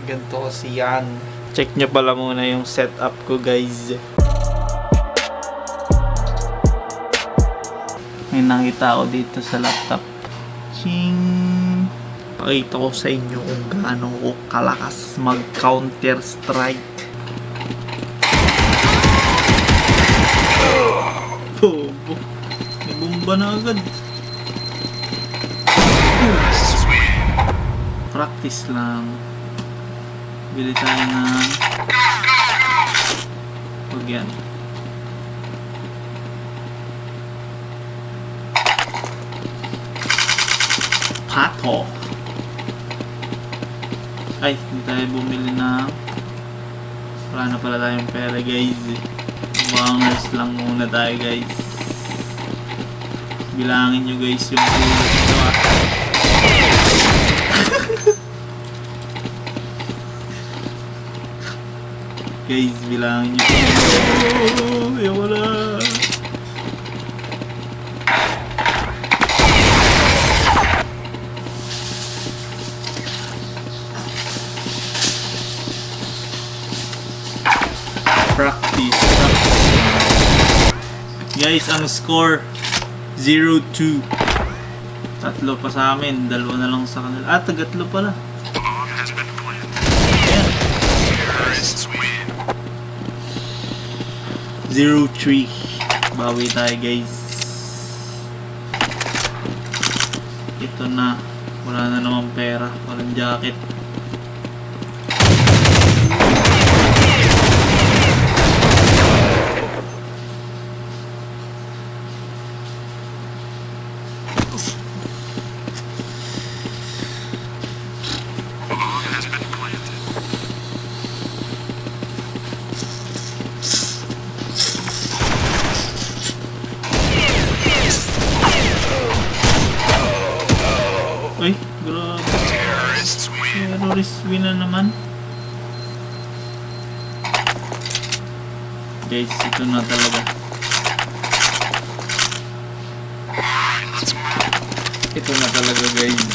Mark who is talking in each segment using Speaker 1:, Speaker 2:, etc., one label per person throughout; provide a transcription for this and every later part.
Speaker 1: Ganito kasi yan. Check nyo pala muna yung setup ko, guys. May nakita ako dito sa laptop. Ching! Pakita ko sa inyo kung gaano ko kalakas mag Counter Strike. Bobo. May bomba na agad. Practice lang. Bili tayo ng huwag yan. Pato. Ay, hindi tayo bumili na. Wala na pala tayong pera, guys. Bangers lang muna tayo, guys. Bilangin nyo, guys, yung ulit nito, ah. Guys, bilangin nyo. Oh, wala. Practice. Guys, ang score 0-2. Tatlo pa sa amin, dalawa na lang sa kanila. Ah, tagatlo pala. Ayan. 0-3. Bawi tayo, guys. Ito na. Wala na namang pera. Walang jacket. Uy, grabe. Terrorist win na naman. Guys, ito na talaga. Ito na talaga, guys.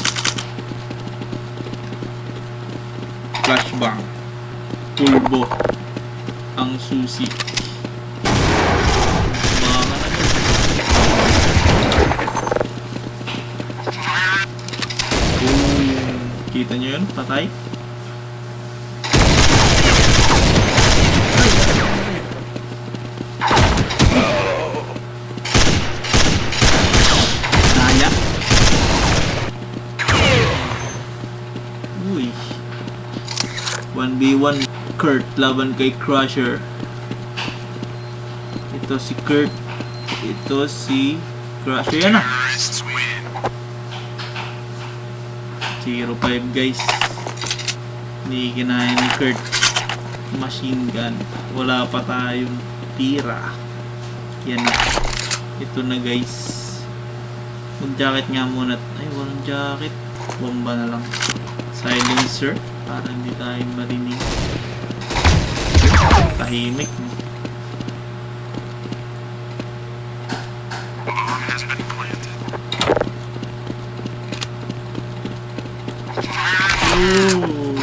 Speaker 1: Flashbang. Turbo. Ang susi. Kita nyo yun? Patay? Naya? Uy. 1v1 Kurt laban kay Crusher. Ito si Kurt. Ito si Crusher. Yan na. 0-5, guys. Hindi kinaya ni Kurt. Machine gun. Wala pa tayong tira. Yan na. Ito na, guys. Mag-jacket nga muna. Ay, walang jacket. Bomba na lang. Silencer. Para hindi tayo marinig. Tahimik. Ooh.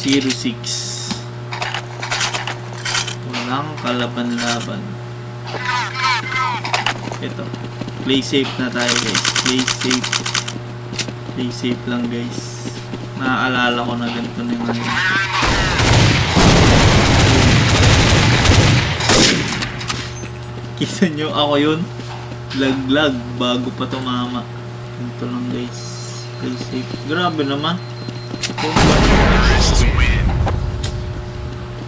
Speaker 1: 0-6. Walang kalaban-laban. Ito. Play safe na tayo, guys. Play safe. Play safe lang, guys. Naaalala ko na ganito na yung mga. Kita nyo, ako yun. Laglag bago pa tumama. Ito lang, guys. Play safe. Grabe naman.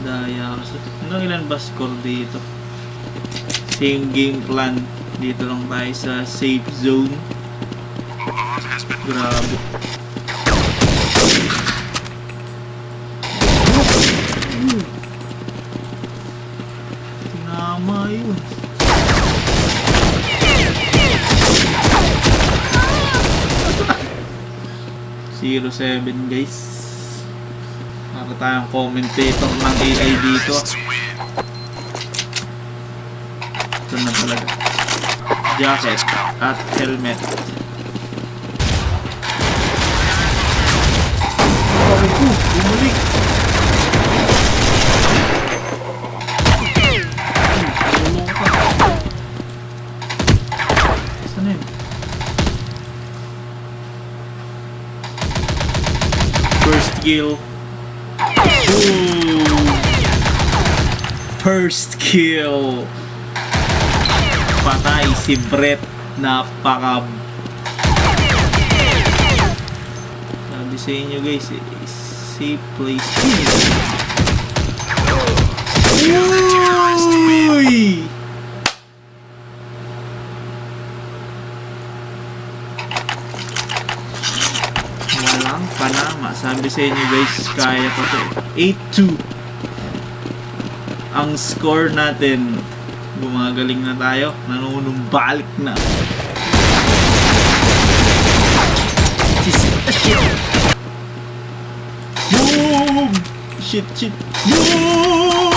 Speaker 1: Daya kasi. Hanggang ilan ba score dito? Same game plan. Dito lang tayo sa safe zone. Grabe. Tinama yun. 0-7, guys. Para tayong commentator ng AI dito. ito na talaga. Jacket at helmet. Bakit ko? Bumalik. Saan yun? First kill. Ooh. First kill. Patay si Brett. Napaka sabi sa inyo guys, safe place. Uy! Walang panama. Sabi sa inyo guys, kaya pa to. 8-2 ang score natin. Gumagaling na tayo. Nanunumbalik na. Boom! Shit, shit. Boom!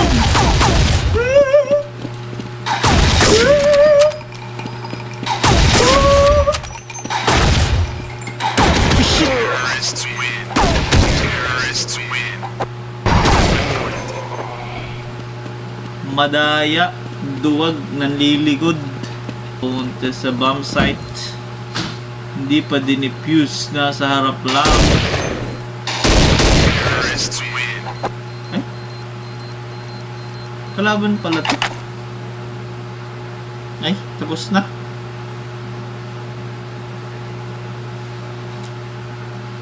Speaker 1: Madaya, duwag, nanliligod. Punta sa bomb site. Hindi pa dinifuse, nasa harap lang. Ay? Kalaban pala to. Ay, tapos na.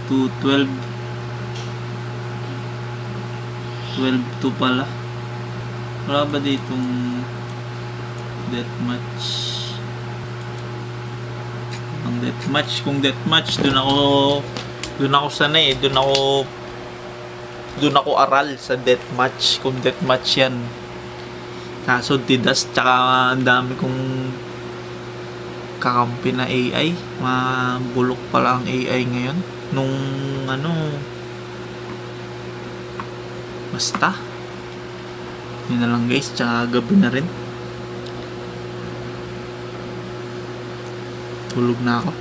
Speaker 1: 2-12. 12-2 pala. Wala ba ditong deathmatch? Ang deathmatch, kung deathmatch, doon ako sanay, doon ako aral sa deathmatch, kung deathmatch yan. Kaso tidas, tsaka ang dami kong kakampi na AI. Mabulok pala ang AI ngayon. Nung basta yun na lang guys, tsaka gabi na rin. Tulog na ako.